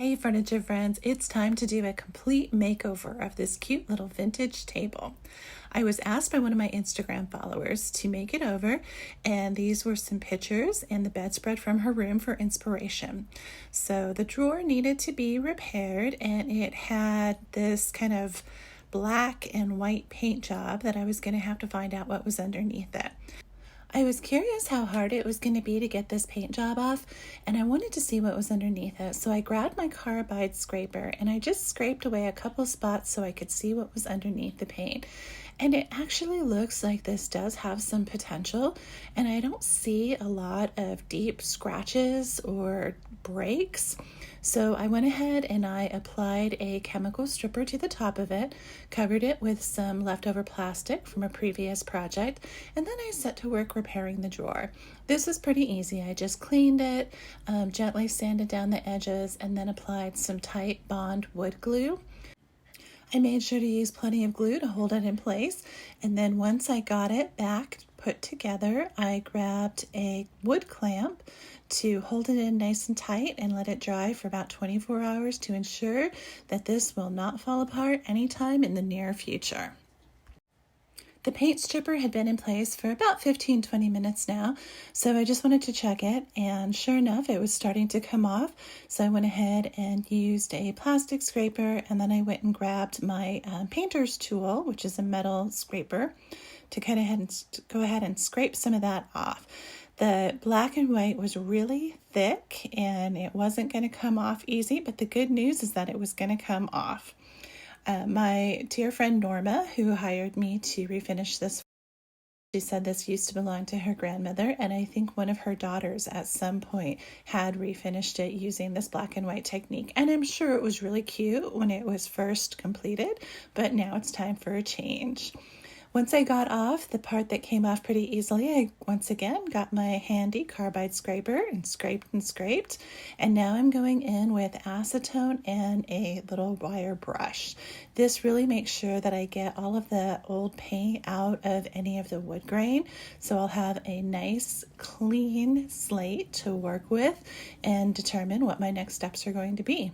Hey furniture friends, it's time to do a complete makeover of this cute little vintage table. I was asked by one of my Instagram followers to make it over, and these were some pictures and the bedspread from her room for inspiration. So the drawer needed to be repaired, and it had this kind of black and white paint job that I was going to have to find out what was underneath it. I was curious how hard it was going to be to get this paint job off, and I wanted to see what was underneath it. So I grabbed my carbide scraper and I just scraped away a couple spots so I could see what was underneath the paint. And it actually looks like this does have some potential, and I don't see a lot of deep scratches or breaks. So I went ahead and I applied a chemical stripper to the top of it, covered it with some leftover plastic from a previous project, and then I set to work repairing the drawer. This was pretty easy. I just cleaned it, gently sanded down the edges, and then applied some tight bond wood glue. I made sure to use plenty of glue to hold it in place, and then once I got it back put together, I grabbed a wood clamp to hold it in nice and tight and let it dry for about 24 hours to ensure that this will not fall apart anytime in the near future. The paint stripper had been in place for about 15-20 minutes now, so I just wanted to check it, and sure enough, it was starting to come off. So I went ahead and used a plastic scraper, and then I went and grabbed my painter's tool, which is a metal scraper, to go ahead and scrape some of that off. The black and white was really thick, and it wasn't going to come off easy, but the good news is that it was going to come off. My dear friend Norma, who hired me to refinish this, she said this used to belong to her grandmother, and I think one of her daughters at some point had refinished it using this black and white technique. And I'm sure it was really cute when it was first completed, but now it's time for a change. Once I got off the part that came off pretty easily, I once again got my handy carbide scraper and scraped, and now I'm going in with acetone and a little wire brush. This really makes sure that I get all of the old paint out of any of the wood grain, so I'll have a nice clean slate to work with and determine what my next steps are going to be.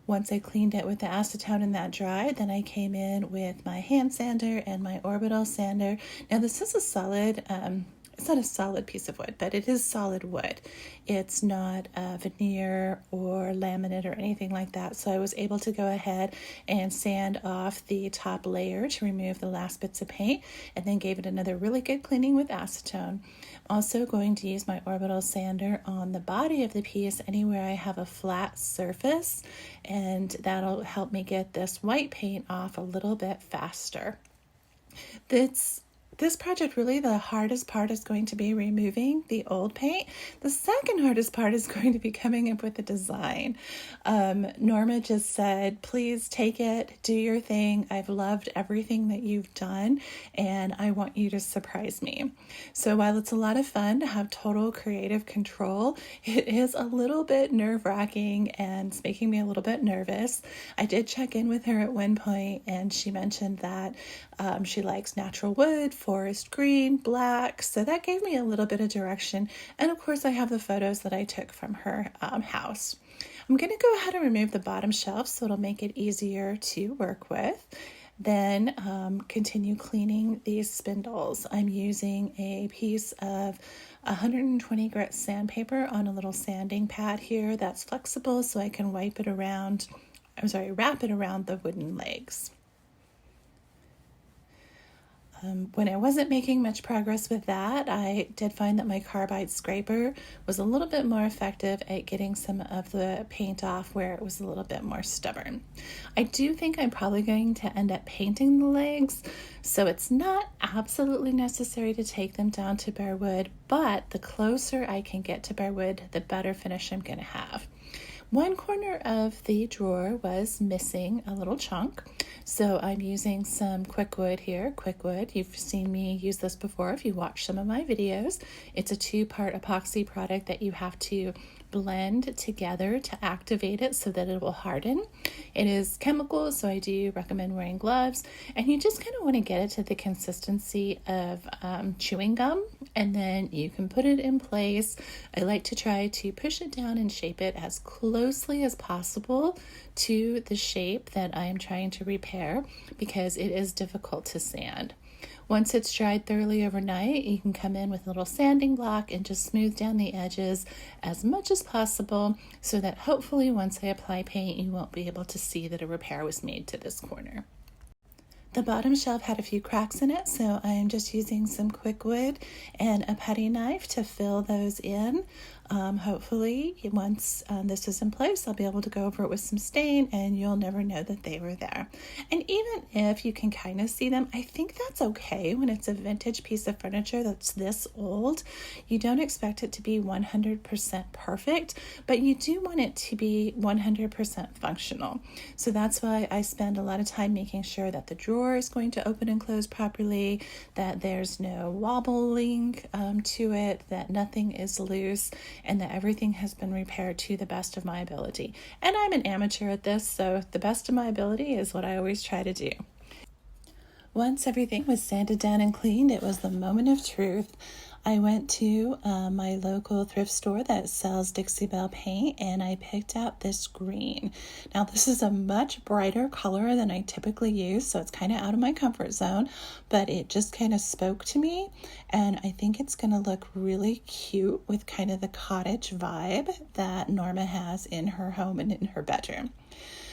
Once I cleaned it with the acetone and that dried, then I came in with my hand sander and my orbital sander. Now this is a solid, it's not a solid piece of wood, but it is solid wood. It's not veneer or laminate or anything like that. So I was able to go ahead and sand off the top layer to remove the last bits of paint, and then gave it another really good cleaning with acetone. I'm also going to use my orbital sander on the body of the piece anywhere I have a flat surface, and that'll help me get this white paint off a little bit faster. This project, really the hardest part is going to be removing the old paint. The second hardest part is going to be coming up with the design. Norma just said, please take it, do your thing. I've loved everything that you've done, and I want you to surprise me. So while it's a lot of fun to have total creative control, it is a little bit nerve-wracking and it's making me a little bit nervous. I did check in with her at one point, and she mentioned that she likes natural wood, forest green, black, so that gave me a little bit of direction. And of course I have the photos that I took from her house. I'm going to go ahead and remove the bottom shelf so it'll make it easier to work with. Then continue cleaning these spindles. I'm using a piece of 120 grit sandpaper on a little sanding pad here that's flexible so I can wrap it around the wooden legs. When I wasn't making much progress with that, I did find that my carbide scraper was a little bit more effective at getting some of the paint off where it was a little bit more stubborn. I do think I'm probably going to end up painting the legs, so it's not absolutely necessary to take them down to bare wood, but the closer I can get to bare wood, the better finish I'm going to have. One corner of the drawer was missing a little chunk, so I'm using some Quickwood here. Quickwood, you've seen me use this before if you watch some of my videos. It's a two-part epoxy product that you have to blend together to activate it so that it will harden. It is chemical, so I do recommend wearing gloves, and you just kind of want to get it to the consistency of chewing gum, and then you can put it in place. I like to try to push it down and shape it as closely as possible to the shape that I am trying to repair, because it is difficult to sand. Once it's dried thoroughly overnight, you can come in with a little sanding block and just smooth down the edges as much as possible, so that hopefully once I apply paint, you won't be able to see that a repair was made to this corner. The bottom shelf had a few cracks in it, so I am just using some quick wood and a putty knife to fill those in. Hopefully, once this is in place, I'll be able to go over it with some stain and you'll never know that they were there. And even if you can kind of see them, I think that's okay when it's a vintage piece of furniture that's this old. You don't expect it to be 100% perfect, but you do want it to be 100% functional. So that's why I spend a lot of time making sure that the drawer is going to open and close properly, that there's no wobbling to it, that nothing is loose, and that everything has been repaired to the best of my ability. And I'm an amateur at this, so the best of my ability is what I always try to do. Once everything was sanded down and cleaned, it was the moment of truth. I went to my local thrift store that sells Dixie Belle paint, and I picked out this green. Now, this is a much brighter color than I typically use, so it's kind of out of my comfort zone, but it just kind of spoke to me, and I think it's going to look really cute with kind of the cottage vibe that Norma has in her home and in her bedroom.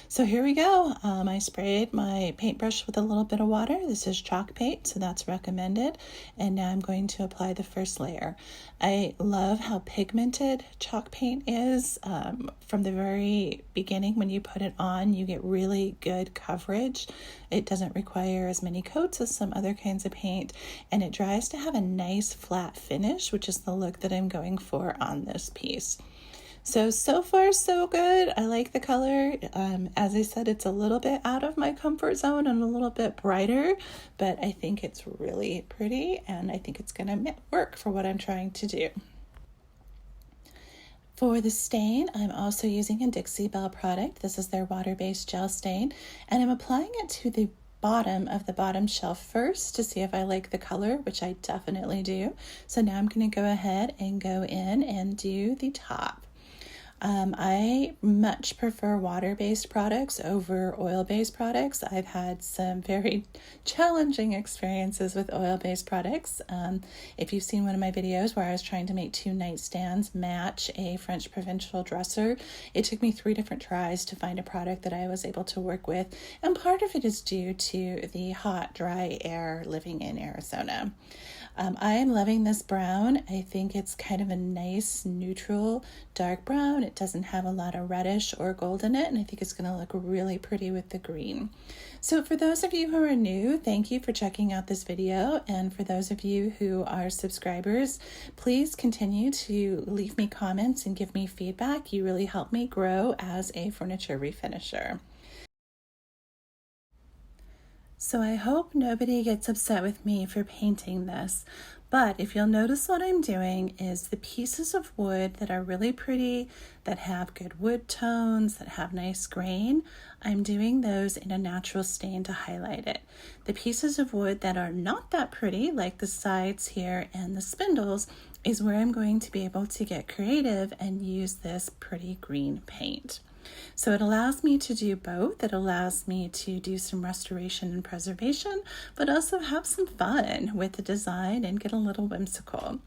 So here we go. I sprayed my paintbrush with a little bit of water. This is chalk paint, so that's recommended. And now I'm going to apply the first layer. I love how pigmented chalk paint is. From the very beginning, when you put it on, you get really good coverage. It doesn't require as many coats as some other kinds of paint, and it dries to have a nice flat finish, which is the look that I'm going for on this piece. So far, so good. I like the color. As I said, it's a little bit out of my comfort zone and a little bit brighter, but I think it's really pretty, and I think it's going to work for what I'm trying to do. For the stain, I'm also using a Dixie Belle product. This is their water-based gel stain, and I'm applying it to the bottom of the bottom shelf first to see if I like the color, which I definitely do. So now I'm going to go ahead and go in and do the top. I much prefer water-based products over oil-based products. I've had some very challenging experiences with oil-based products. If you've seen one of my videos where I was trying to make 2 nightstands match a French provincial dresser, it took me 3 different tries to find a product that I was able to work with, and part of it is due to the hot, dry air living in Arizona. I am loving this brown. I think it's kind of a nice neutral dark brown. It doesn't have a lot of reddish or gold in it, and I think it's going to look really pretty with the green. So for those of you who are new, thank you for checking out this video, and for those of you who are subscribers, please continue to leave me comments and give me feedback. You really help me grow as a furniture refinisher. So I hope nobody gets upset with me for painting this, but if you'll notice, what I'm doing is the pieces of wood that are really pretty, that have good wood tones, that have nice grain, I'm doing those in a natural stain to highlight it. The pieces of wood that are not that pretty, like the sides here and the spindles, is where I'm going to be able to get creative and use this pretty green paint. So it allows me to do both. It allows me to do some restoration and preservation, but also have some fun with the design and get a little whimsical.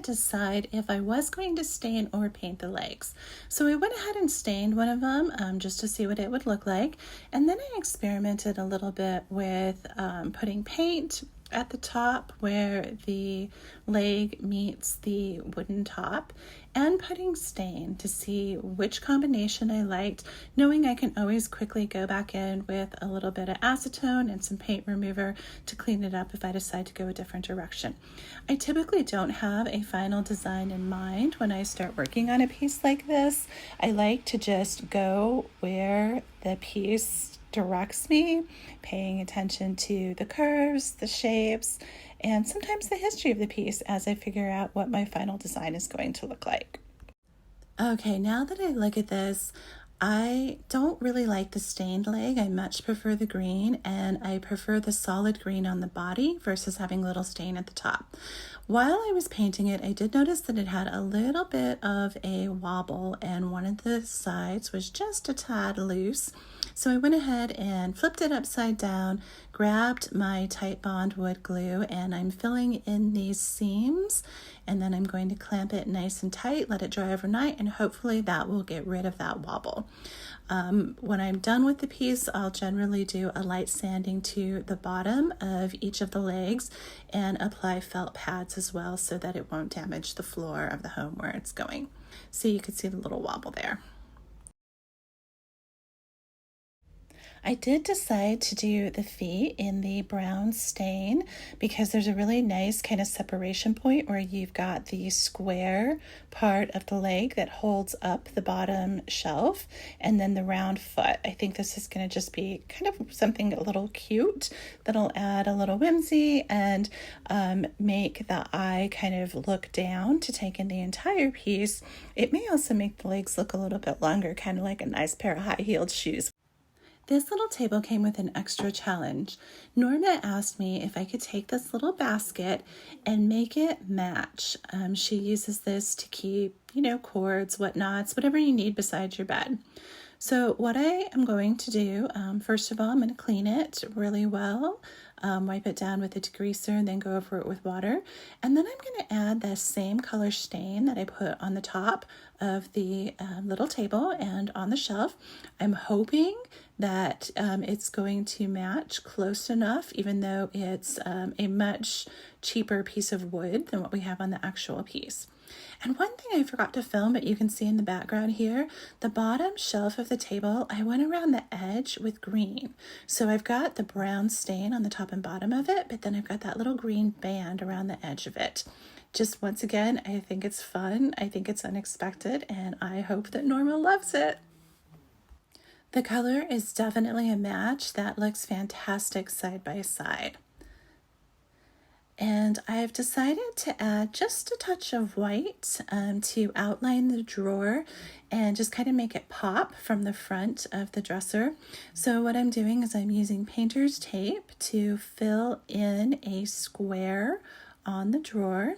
Decide if I was going to stain or paint the legs. So I went ahead and stained one of them just to see what it would look like, and then I experimented a little bit with putting paint at the top where the leg meets the wooden top, and putting stain to see which combination I liked, knowing I can always quickly go back in with a little bit of acetone and some paint remover to clean it up if I decide to go a different direction. I typically don't have a final design in mind when I start working on a piece like this. I like to just go where the piece directs me, paying attention to the curves, the shapes, and sometimes the history of the piece as I figure out what my final design is going to look like. Okay, now that I look at this, I don't really like the stained leg. I much prefer the green, and I prefer the solid green on the body versus having a little stain at the top. While I was painting it, I did notice that it had a little bit of a wobble, and one of the sides was just a tad loose. So I went ahead and flipped it upside down, grabbed my Titebond wood glue, and I'm filling in these seams, and then I'm going to clamp it nice and tight, let it dry overnight, and hopefully that will get rid of that wobble. When I'm done with the piece, I'll generally do a light sanding to the bottom of each of the legs and apply felt pads as well so that it won't damage the floor of the home where it's going. So you can see the little wobble there. I did decide to do the feet in the brown stain because there's a really nice kind of separation point where you've got the square part of the leg that holds up the bottom shelf and then the round foot. I think this is going to just be kind of something a little cute that'll add a little whimsy and make the eye kind of look down to take in the entire piece. It may also make the legs look a little bit longer, kind of like a nice pair of high-heeled shoes. This little table came with an extra challenge. Norma asked me if I could take this little basket and make it match. She uses this to keep, cords, whatnots, whatever you need besides your bed. So what I am going to do, first of all, I'm going to clean it really well, wipe it down with a degreaser and then go over it with water. And then I'm going to add that same color stain that I put on the top of the little table and on the shelf. I'm hoping that it's going to match close enough, even though it's a much cheaper piece of wood than what we have on the actual piece. And one thing I forgot to film, but you can see in the background here, the bottom shelf of the table, I went around the edge with green. So I've got the brown stain on the top and bottom of it, but then I've got that little green band around the edge of it. Just once again, I think it's fun, I think it's unexpected, and I hope that Norma loves it. The color is definitely a match. That looks fantastic side by side. And I've decided to add just a touch of white to outline the drawer and just kind of make it pop from the front of the dresser. So what I'm doing is I'm using painter's tape to fill in a square on the drawer.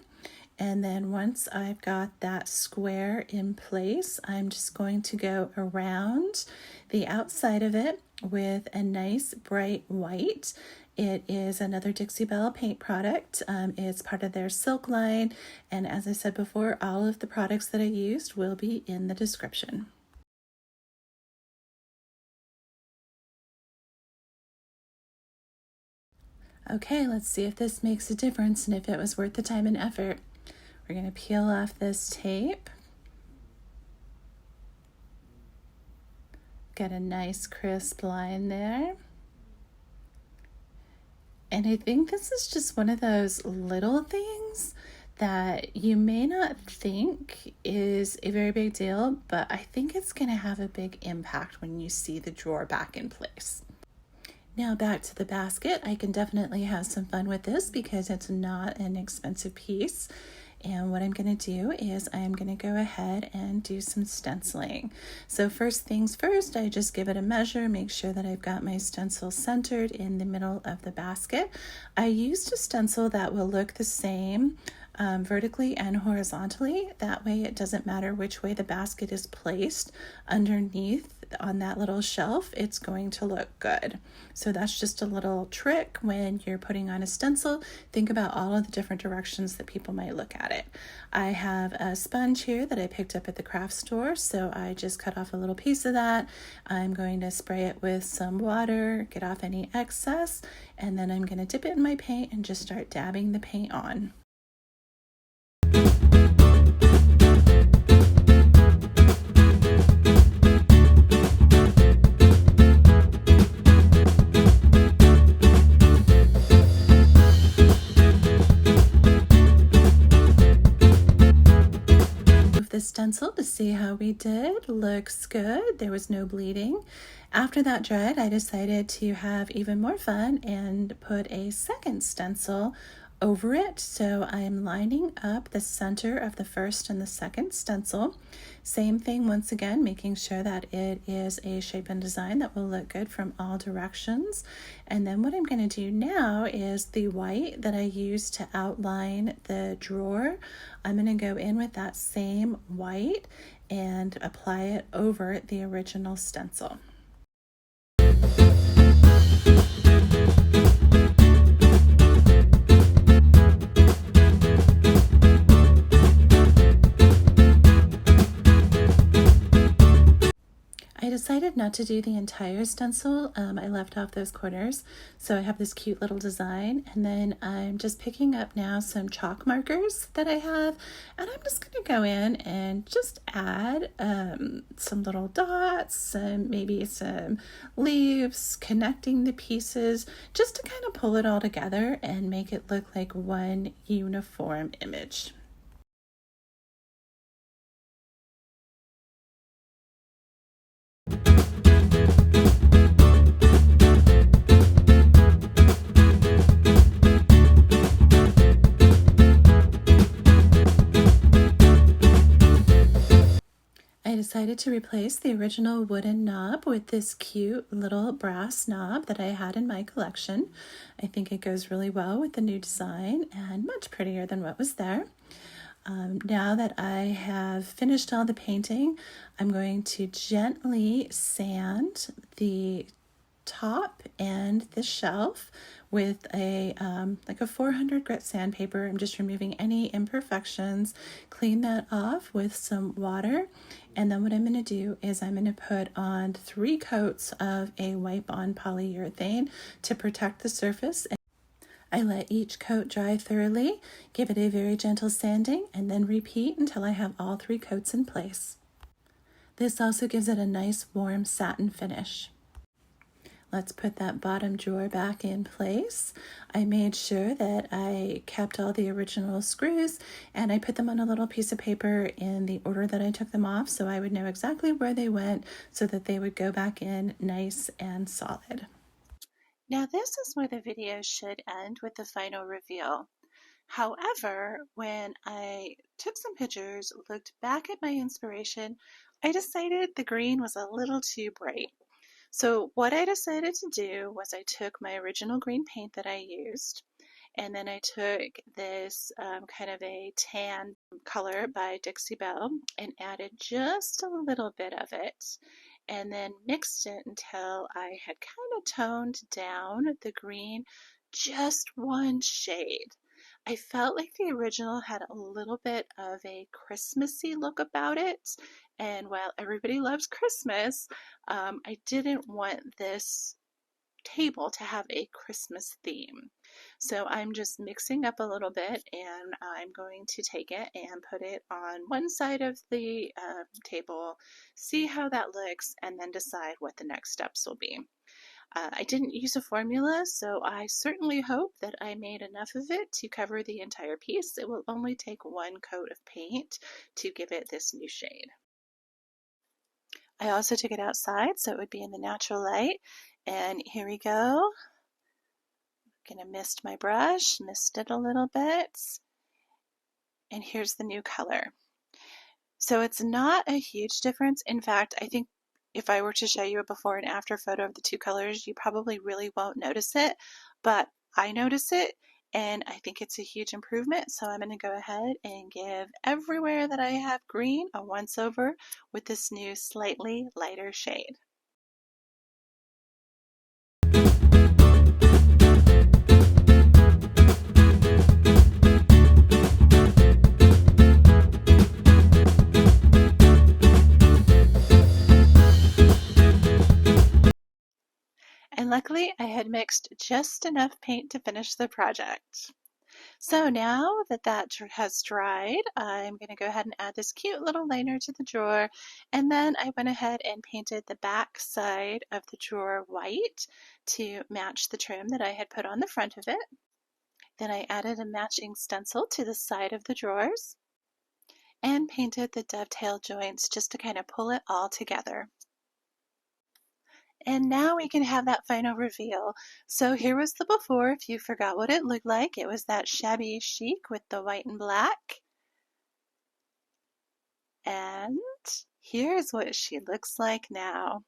And then once I've got that square in place, I'm just going to go around the outside of it with a nice bright white. It is another Dixie Belle paint product. It's part of their silk line. And as I said before, all of the products that I used will be in the description. Okay, let's see if this makes a difference and if it was worth the time and effort. We're going to peel off this tape. Get a nice crisp line there. And I think this is just one of those little things that you may not think is a very big deal, but I think it's going to have a big impact when you see the drawer back in place. Now back to the basket. I can definitely have some fun with this because it's not an expensive piece. And what I'm going to do is I'm going to go ahead and do some stenciling. So first things first, I just give it a measure, make sure that I've got my stencil centered in the middle of the basket. I used a stencil that will look the same vertically and horizontally. That way it doesn't matter which way the basket is placed underneath on that little shelf, it's going to look good. So that's just a little trick when you're putting on a stencil. Think about all of the different directions that people might look at it. I have a sponge here that I picked up at the craft store, so I just cut off a little piece of that. I'm going to spray it with some water, get off any excess, and then I'm going to dip it in my paint and just start dabbing the paint on. The stencil to see how we did. Looks good. There was no bleeding. After that dried, I decided to have even more fun and put a second stencil over it. So I'm lining up the center of the first and the second stencil. Same thing once again, making sure that it is a shape and design that will look good from all directions. And then what I'm going to do now is the white that I used to outline the drawer. I'm going to go in with that same white and apply it over the original stencil. I decided not to do the entire stencil. I left off those corners, so I have this cute little design, and then I'm just picking up now some chalk markers that I have, and I'm just going to go in and just add some little dots, maybe some leaves, connecting the pieces, just to kind of pull it all together and make it look like one uniform image. I decided to replace the original wooden knob with this cute little brass knob that I had in my collection. I think it goes really well with the new design and much prettier than what was there. Now that I have finished all the painting, I'm going to gently sand the top and the shelf with a like a 400 grit sandpaper. I'm just removing any imperfections, clean that off with some water, and then what I'm going to do is I'm going to put on 3 coats of a wipe-on polyurethane to protect the surface. I let each coat dry thoroughly, give it a very gentle sanding, and then repeat until I have all 3 coats in place. This also gives it a nice warm satin finish. Let's put that bottom drawer back in place. I made sure that I kept all the original screws, and I put them on a little piece of paper in the order that I took them off, so I would know exactly where they went so that they would go back in nice and solid. Now this is where the video should end with the final reveal. However, when I took some pictures, looked back at my inspiration, I decided the green was a little too bright. So what I decided to do was I took my original green paint that I used, and then I took this kind of a tan color by Dixie Belle and added just a little bit of it, and then mixed it until I had kind of toned down the green just one shade. I felt like the original had a little bit of a Christmassy look about it, and while everybody loves Christmas, I didn't want this table to have a Christmas theme. So I'm just mixing up a little bit, and I'm going to take it and put it on one side of the table, see how that looks, and then decide what the next steps will be. I didn't use a formula, so I certainly hope that I made enough of it to cover the entire piece. It will only take 1 coat of paint to give it this new shade. I also took it outside so it would be in the natural light, and here we go. I'm gonna mist my brush, mist it a little bit, and here's the new color. So it's not a huge difference. In fact, I think if I were to show you a before and after photo of the 2 colors, you probably really won't notice it, but I notice it, and I think it's a huge improvement. So I'm going to go ahead and give everywhere that I have green a once over with this new slightly lighter shade. And luckily I had mixed just enough paint to finish the project. So now that that has dried, I'm going to go ahead and add this cute little liner to the drawer. And then I went ahead and painted the back side of the drawer white to match the trim that I had put on the front of it. Then I added a matching stencil to the side of the drawers and painted the dovetail joints just to kind of pull it all together. And now we can have that final reveal. So here was the before, if you forgot what it looked like. It was that shabby chic with the white and black. And here's what she looks like now.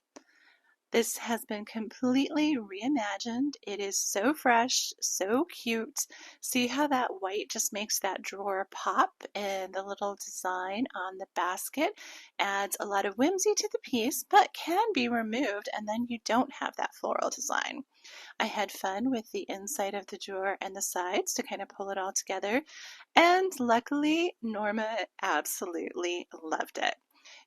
This has been completely reimagined. It is so fresh, so cute. See how that white just makes that drawer pop, and the little design on the basket adds a lot of whimsy to the piece, but can be removed and then you don't have that floral design. I had fun with the inside of the drawer and the sides to kind of pull it all together, and luckily Norma absolutely loved it.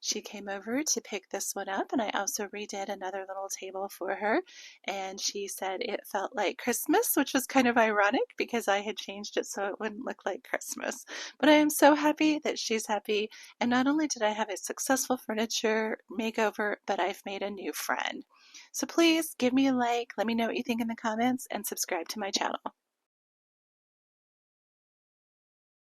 She came over to pick this one up, and I also redid another little table for her, and she said it felt like Christmas, which was kind of ironic because I had changed it so it wouldn't look like Christmas. But I am so happy that she's happy, and not only did I have a successful furniture makeover, but I've made a new friend. So please give me a like, let me know what you think in the comments, and subscribe to my channel.